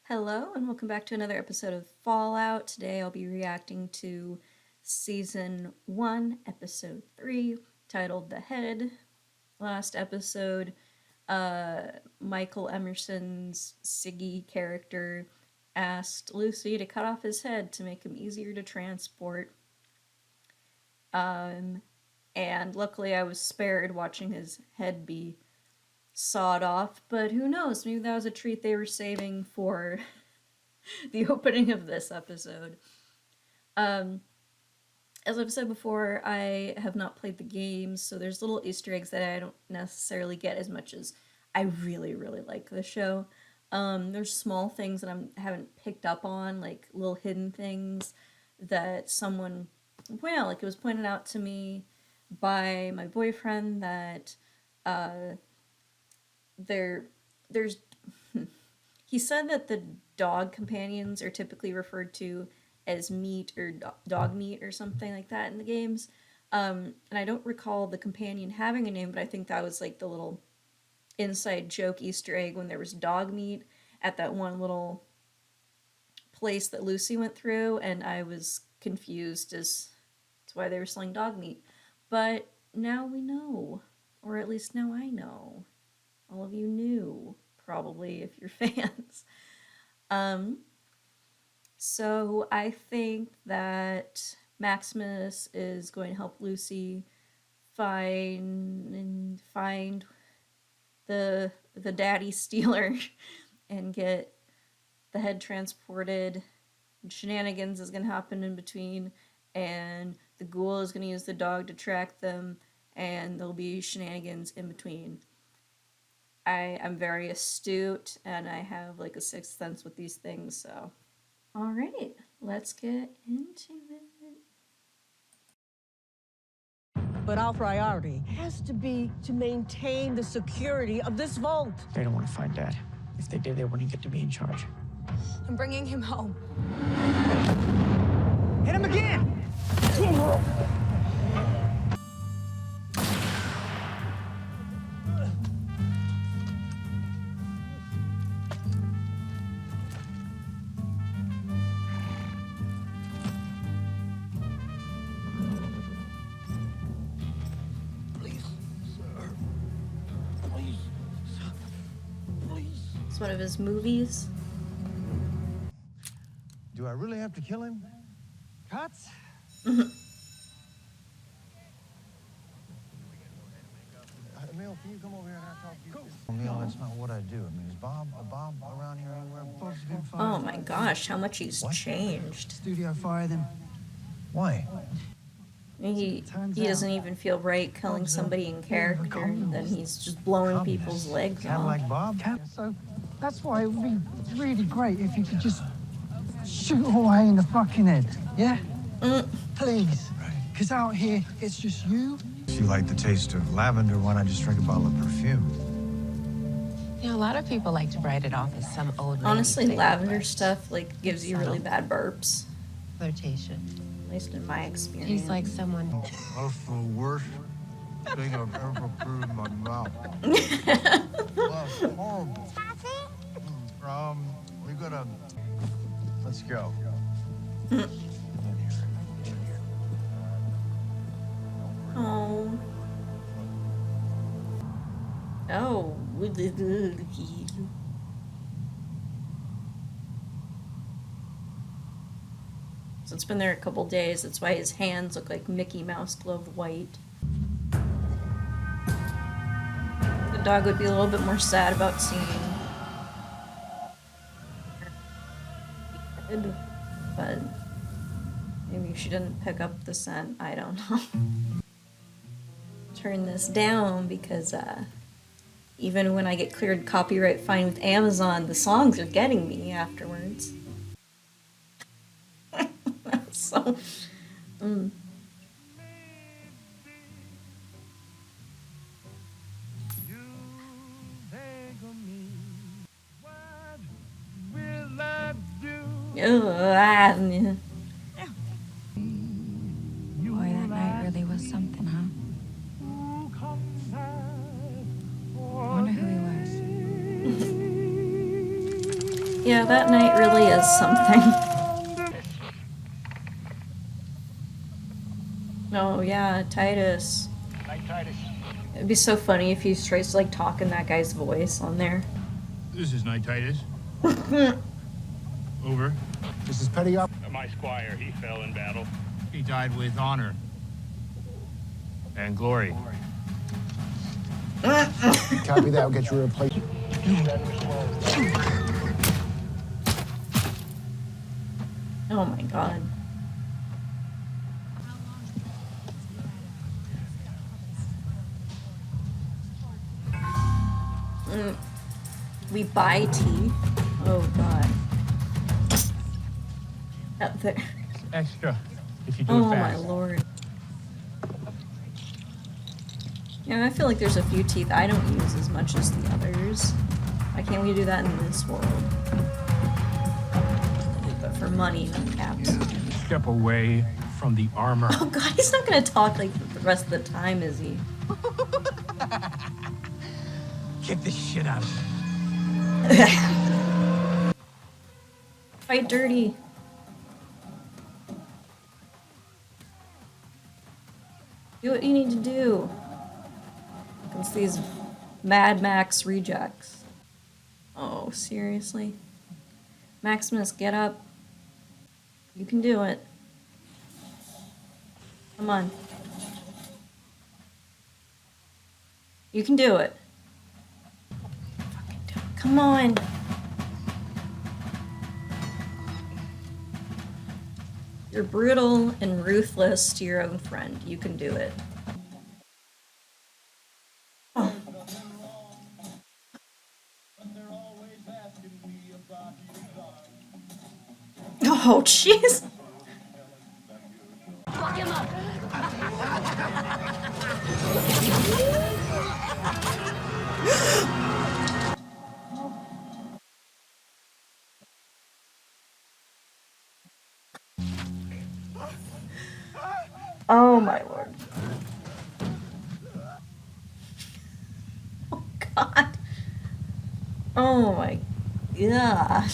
Hello, and welcome back to another episode of Fallout. Today I'll be reacting to Season 1, Episode 3, titled The Head. Last episode, Michael Emerson's Siggy character asked Lucy to cut off his head to make him easier to transport. And luckily I was spared watching his head be sawed off, but who knows, maybe that was a treat they were saving for the opening of this episode. As I've said before, I have not played the games, so there's little Easter eggs that I don't necessarily get as much as I really like the show. There's small things that I haven't picked up on, like little hidden things that someone pointed out. Like, it was pointed out to me by my boyfriend that there's he said that the dog companions are typically referred to as meat or dog meat or something like that in the games. And I don't recall the companion having a name, but I think that was like the little inside joke Easter egg when there was dog meat at that one little place that Lucy went through, and I was confused as to why they were selling dog meat. But now we know, or at least now I know. All of you knew, probably, if you're fans. So I think that Maximus is going to help Lucy find the daddy stealer and get the head transported. Shenanigans is going to happen in between, and the ghoul is going to use the dog to track them, and there'll be shenanigans in between. I'm very astute, and I have like a sixth sense with these things, so. Alright, let's get into it. But our priority has to be to maintain the security of this vault. They don't want to find Dad. If they did, they wouldn't get to be in charge. I'm bringing him home. Hit him again! It's one of his movies. Do I really have to kill him? Cuts? Emil, can you come over here and I talk to you? Cool. Emil, that's not what I do. I mean, is Bob around here anywhere? Bob's been fired. Oh my gosh, how much he's changed. Studio fired him. Why? He doesn't even feel right killing somebody in character, and then he's just blowing people's legs Kind of off. like Bob? So that's why it would be really great if you could just shoot away in the fucking head. Yeah? Please. Because out here, it's just you. If you like the taste of lavender, why not just drink a bottle of perfume? You know, a lot of people like to write it off as some old man. Honestly, lavender stuff like gives you really bad burps, Flirtation. at least in my experience. He's like someone. That's the worst thing I've ever put in my mouth. That's horrible. We gotta... Let's go. Oh. Oh. So it's been there a couple days. That's why his hands look like Mickey Mouse glove white. The dog would be a little bit more sad about seeing. But maybe she didn't pick up the scent. I don't know. Turn this down because even when I get cleared copyright fine with Amazon, the songs are getting me afterwards. So, Boy, that night really was something, huh? I wonder who he was. Yeah, that night really is something. Oh yeah, Titus. Night, Titus. It'd be so funny if he tries to like talk in that guy's voice on there. This is Night Titus. Over. This is Petty Up. My squire, he fell in battle. He died with honor and glory. Copy that. We'll get you a replacement. Oh my god. We buy tea? Oh god. Up there. Extra, if you do Oh it my fast. lord. Yeah, I feel like there's a few teeth I don't use as much as the others. Why can't we do that in this world? But for money, no caps. Step away from the armor. Oh god, he's not gonna talk like the rest of the time, is he? Get this shit out of me. Fight dirty. Do what you need to do. Against these Mad Max rejects. Oh, seriously? Maximus, get up. You can do it. Come on. You can do it. Fucking do it. Come on. You're brutal and ruthless to your own friend. You can do it. Oh. Oh, jeez. Oh my lord. Oh god. Oh my god.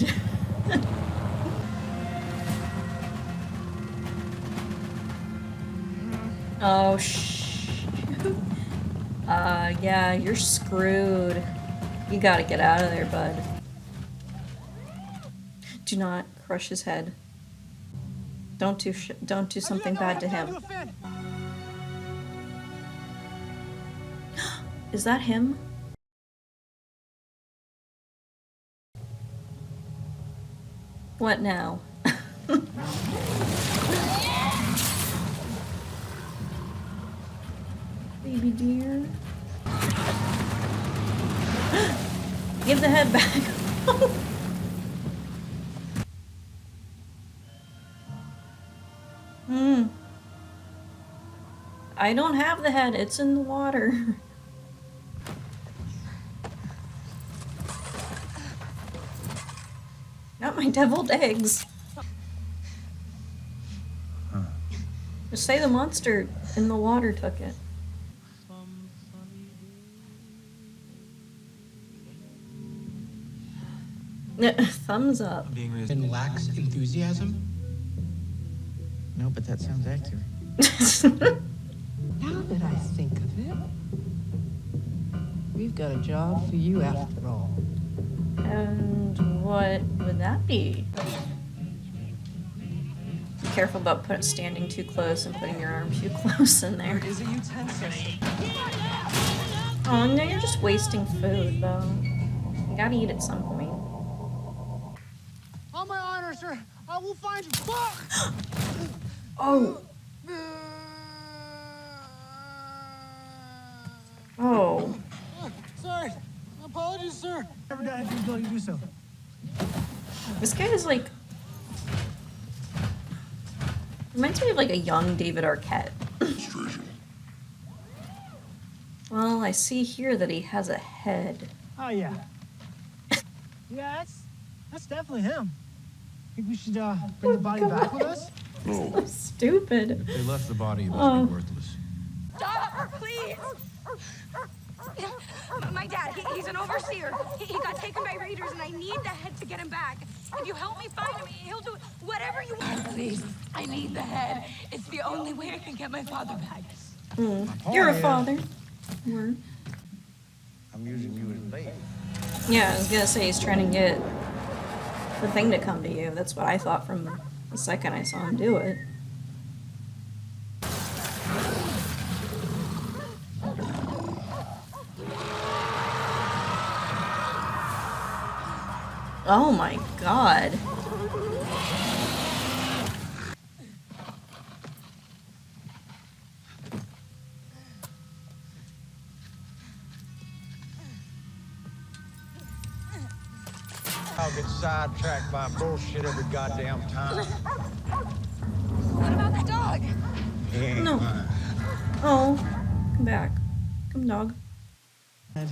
Oh yeah, you're screwed. You gotta get out of there, bud. Do not crush his head. Don't do something bad to him. Is that him? What now? Baby dear. Give the head back. I don't have the head, it's in the water. Not my deviled eggs. Just say the monster in the water took it. Thumbs up. And lacks enthusiasm? No, but that sounds accurate. Now that I think of it, we've got a job for you after all. And what would that be? Be careful about standing too close and putting your arm too close in there. Is a utensil. Oh, no, you're just wasting food, though. You gotta eat at some point. On my honor, sir, I will find you. Fuck! Oh. Oh. Sorry. Apologies, sir. Never got the ability to do so. This guy is like... reminds me of like a young David Arquette. Well, I see here that he has a head. Oh, yeah. Yeah, that's definitely him. Think we should bring the body back with us? So stupid. They left the body, it must Oh. be worthless. Stop, please. My dad, he's an overseer. He got taken by raiders, and I need the head to get him back. If you help me find him, he'll do whatever you want. Please, I need the head. It's the only way I can get my father back. You're a father. Or- I'm using you as bait. Yeah, I was gonna say he's trying to get the thing to come to you. That's what I thought from the second I saw him do it. Oh my god. I'll get sidetracked by bullshit every goddamn time. What about the dog? He ain't No. mine. Oh, come back. Come, dog. And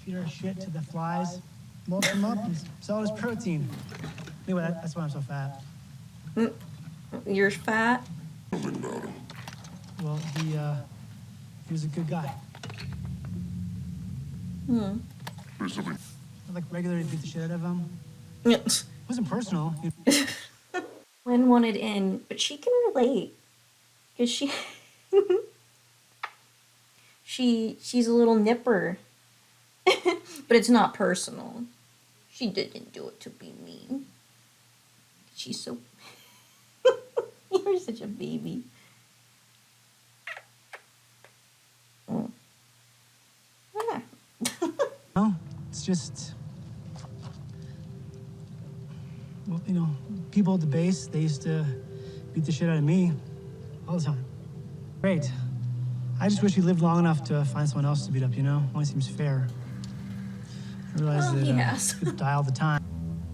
feed our shit to the flies, mulch them up, and sell it as protein. Anyway, that's why I'm so fat. You're fat? Well, he was a good guy. I like regularly beat the shit out of him. It wasn't personal. Lynn wanted in, but she can relate. Because she's a little nipper. But it's not personal. She didn't do it to be mean. She's so... You're such a baby. Oh. Ah. No, it's just... Well, you know, people at the base, they used to beat the shit out of me all the time. Great. I just wish he lived long enough to find someone else to beat up, you know? Only seems fair. I realize Well, that he has. people die all the time.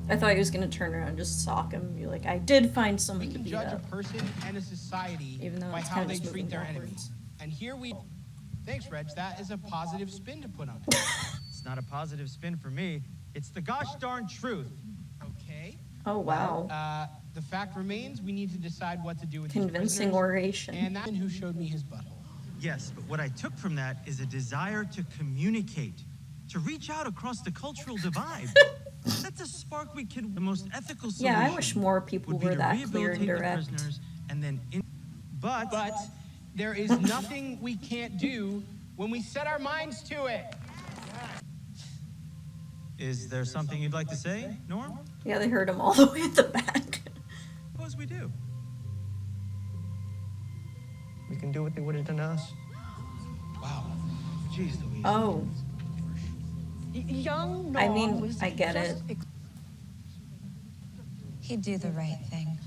I thought he was gonna turn around and just sock him and be like, I did find someone We to can beat judge a up. person and a society Even though by it's how kind they of just treat moving their backwards. enemies. And here we... Thanks, Reg. That is a positive spin to put on it. It's not a positive spin for me. It's the gosh darn truth. Okay. Oh, wow. The fact remains, we need to decide what to do with Convincing these prisoners. oration. And that's who showed me his butthole. Yes, but what I took from that is a desire to communicate, to reach out across the cultural divide. That's a spark we could... The most ethical solution Yeah, I wish more people would be were to that clear and rehabilitate the direct. prisoners and then... But there is nothing we can't do when we set our minds to it. is there something you'd like to say, Norm? Yeah, they heard him all the way at the back. Suppose we do. We can do what they would have done to us. Wow. Jeez Louise. Oh, Young I Norm mean, was I get just it. He'd do the right thing.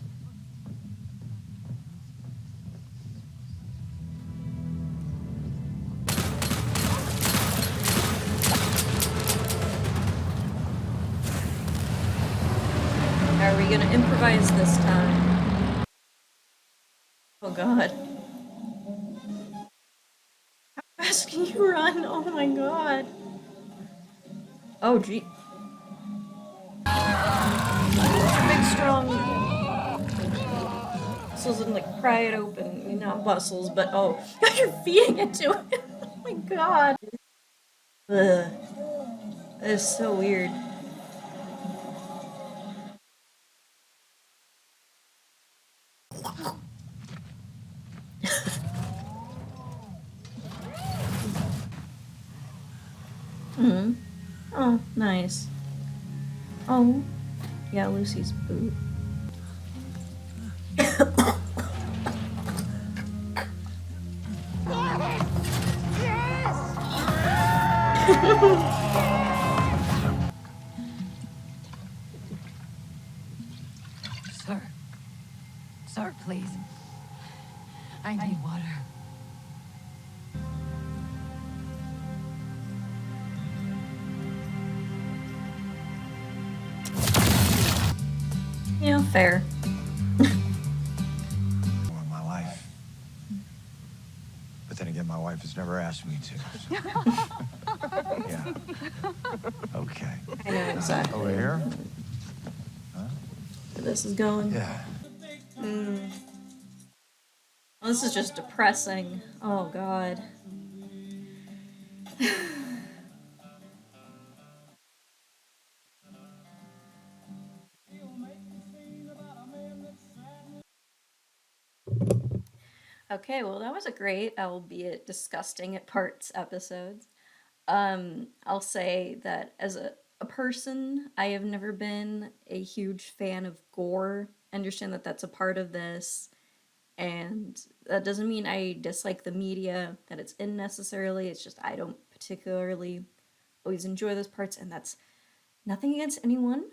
Are we gonna improvise this time? Oh god. How fast can you run? Oh my god. Oh gee. Big strong muscles and like pry it open. Not muscles, but oh, you're feeding it to it. Oh my god. Ugh. That is so weird. Hmm. Oh, nice. Oh, yeah, Lucy's boot. Sir. Sir, please. I need water. Yeah, fair. Want my life. But then again, my wife has never asked me to. Yeah. Okay. I know exactly Over here? where this is going. Yeah. Well, this is just depressing. Oh god. Okay, well, that was a great, albeit disgusting at parts, episodes. I'll say that as a person, I have never been a huge fan of gore. I understand that that's a part of this, and that doesn't mean I dislike the media that it's in necessarily. It's just I don't particularly always enjoy those parts, and that's nothing against anyone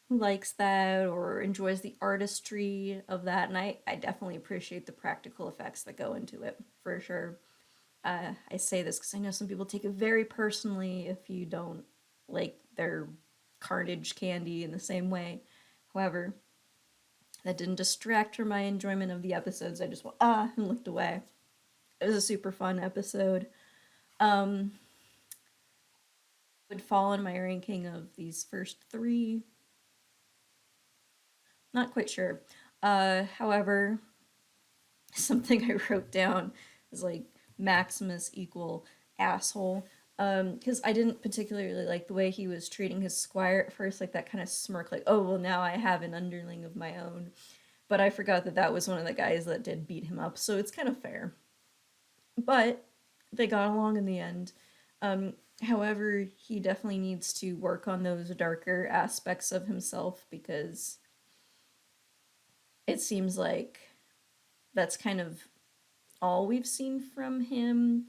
who likes that or enjoys the artistry of that. And I definitely appreciate the practical effects that go into it, for sure. I say this because I know some people take it very personally if you don't like their carnage candy in the same way. However, that didn't distract from my enjoyment of the episodes. I just went, and looked away. It was a super fun episode. Would fall in my ranking of these first three. Not quite sure. However, something I wrote down is like Maximus equal asshole. Because I didn't particularly like the way he was treating his squire at first, like that kind of smirk, like, oh, well, now I have an underling of my own. But I forgot that that was one of the guys that did beat him up, so it's kind of fair. But they got along in the end. However, he definitely needs to work on those darker aspects of himself because it seems like that's kind of all we've seen from him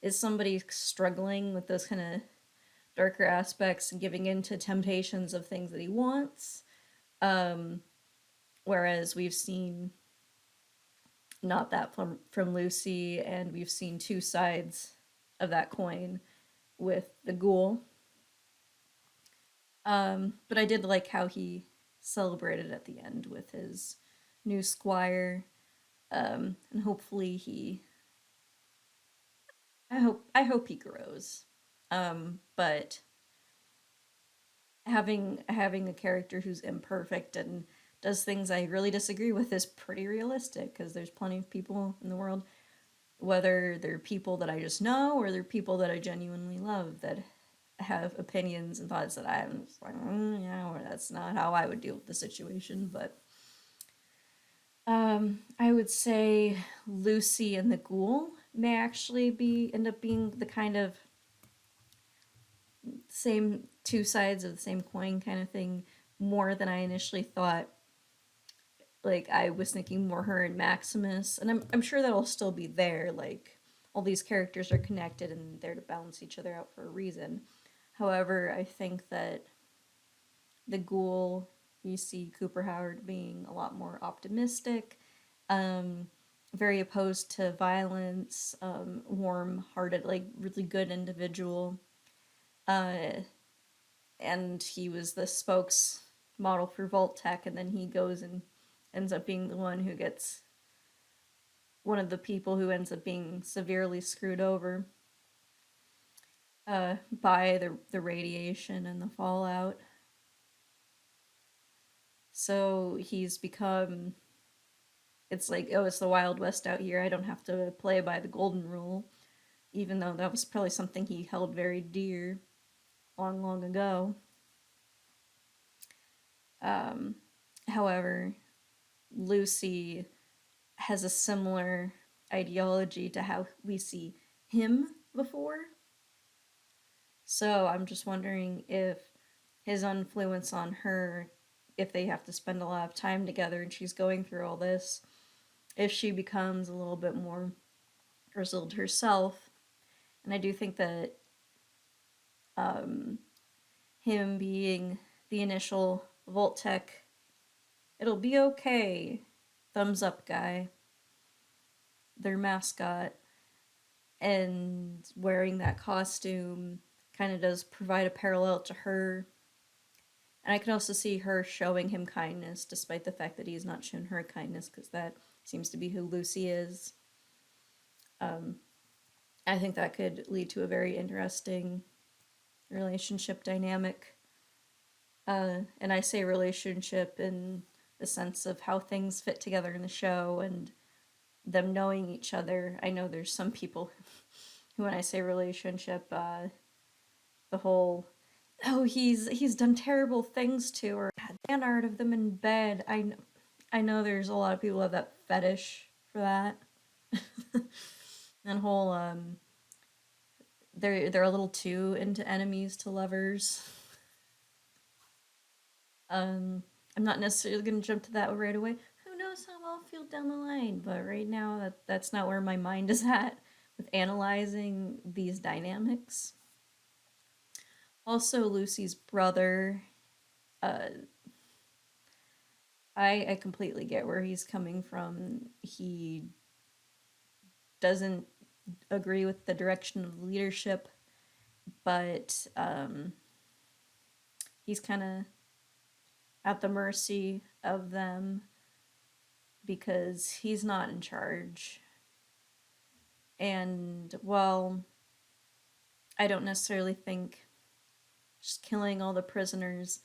is somebody struggling with those kind of darker aspects and giving in to temptations of things that he wants. Whereas we've seen not that from Lucy, and we've seen two sides of that coin with the ghoul. But I did like how he celebrated at the end with his new squire, and hopefully I hope he grows. But having a character who's imperfect and does things I really disagree with is pretty realistic because there's plenty of people in the world, whether they're people that I just know or they're people that I genuinely love, that have opinions and thoughts that I'm just like, yeah, or that's not how I would deal with the situation. But I would say Lucy and the ghoul may actually end up being the kind of same two sides of the same coin kind of thing more than I initially thought. Like, I was thinking more her and Maximus, and I'm sure that'll still be there. Like, all these characters are connected and they're to balance each other out for a reason. However, I think that the ghoul, you see Cooper Howard being a lot more optimistic, very opposed to violence, warm-hearted, like really good individual. And he was the spokes model for Vault Tech, and then he goes and ends up being the one who gets one of the people who ends up being severely screwed over by the radiation and the fallout. So he's become, it's like, oh, it's the Wild West out here. I don't have to play by the golden rule, even though that was probably something he held very dear long, long ago. However, Lucy has a similar ideology to how we see him before. So I'm just wondering if his influence on her, if they have to spend a lot of time together and she's going through all this, if she becomes a little bit more grizzled herself. And I do think that him being the initial Vault-Tec, it'll be okay, thumbs up guy, their mascot, and wearing that costume kind of does provide a parallel to her. And I can also see her showing him kindness, despite the fact that he's not shown her kindness, because that seems to be who Lucy is. I think that could lead to a very interesting relationship dynamic. And I say relationship in the sense of how things fit together in the show and them knowing each other. I know there's some people who, when I say relationship, the whole, oh, he's done terrible things to her, fan art of them in bed. I know there's a lot of people who have that fetish for that. That whole they're a little too into enemies to lovers. I'm not necessarily gonna jump to that right away. Who knows how I'll feel down the line, but right now that's not where my mind is at with analyzing these dynamics. Also, Lucy's brother, uh, I completely get where he's coming from. He doesn't agree with the direction of leadership, but he's kind of at the mercy of them because he's not in charge. And while I don't necessarily think just killing all the prisoners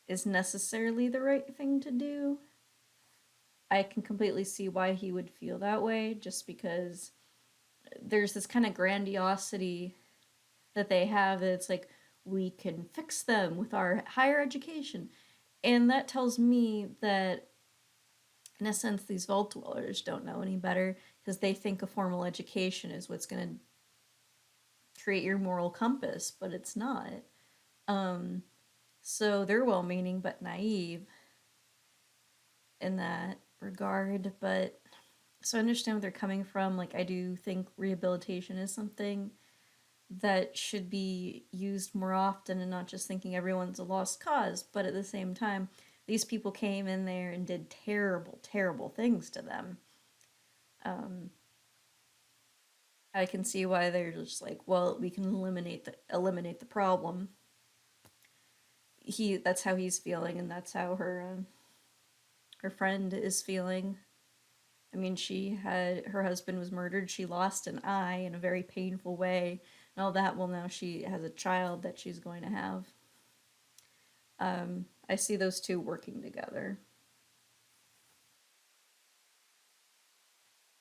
is necessarily the right thing to do, I can completely see why he would feel that way, just because there's this kind of grandiosity that they have that it's like, we can fix them with our higher education. And that tells me that, in a sense, these vault dwellers don't know any better because they think a formal education is what's going to create your moral compass, but it's not. So they're well-meaning but naive in that regard. But so I understand where they're coming from. Like, I do think rehabilitation is something that should be used more often and not just thinking everyone's a lost cause. But at the same time, these people came in there and did terrible, terrible things to them. I can see why they're just like, well, we can eliminate the problem. That's how he's feeling, and that's how her friend is feeling. I mean, her husband was murdered. She lost an eye in a very painful way, and all that. Well, now she has a child that she's going to have. I see those two working together.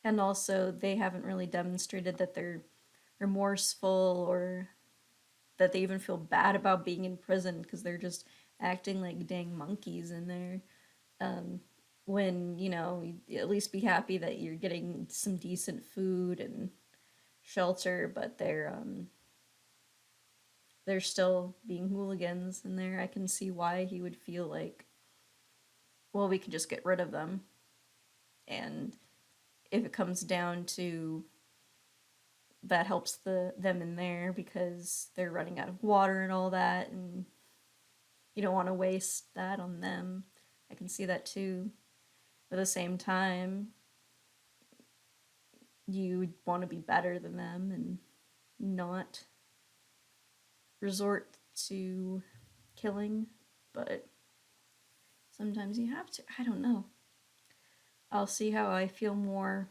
And also, they haven't really demonstrated that they're remorseful or that they even feel bad about being in prison because they're just acting like dang monkeys in there. When, you'd at least be happy that you're getting some decent food and shelter, but they're still being hooligans in there. I can see why he would feel like, well, we can just get rid of them. And if it comes down to that, helps them in there because they're running out of water and all that, and you don't want to waste that on them. I can see that too. At the same time, you want to be better than them and not resort to killing, but sometimes you have to. I don't know. I'll see how I feel more.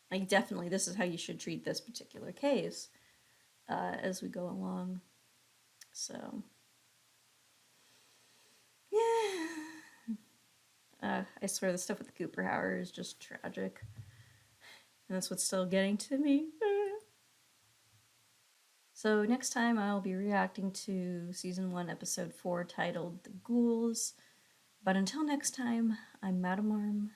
Like, definitely, this is how you should treat this particular case as we go along. So, yeah. I swear the stuff with the Cooper Hauer is just tragic. And that's what's still getting to me. So next time I'll be reacting to Season 1, Episode 4, titled The Ghouls. But until next time, I'm Madam Arm,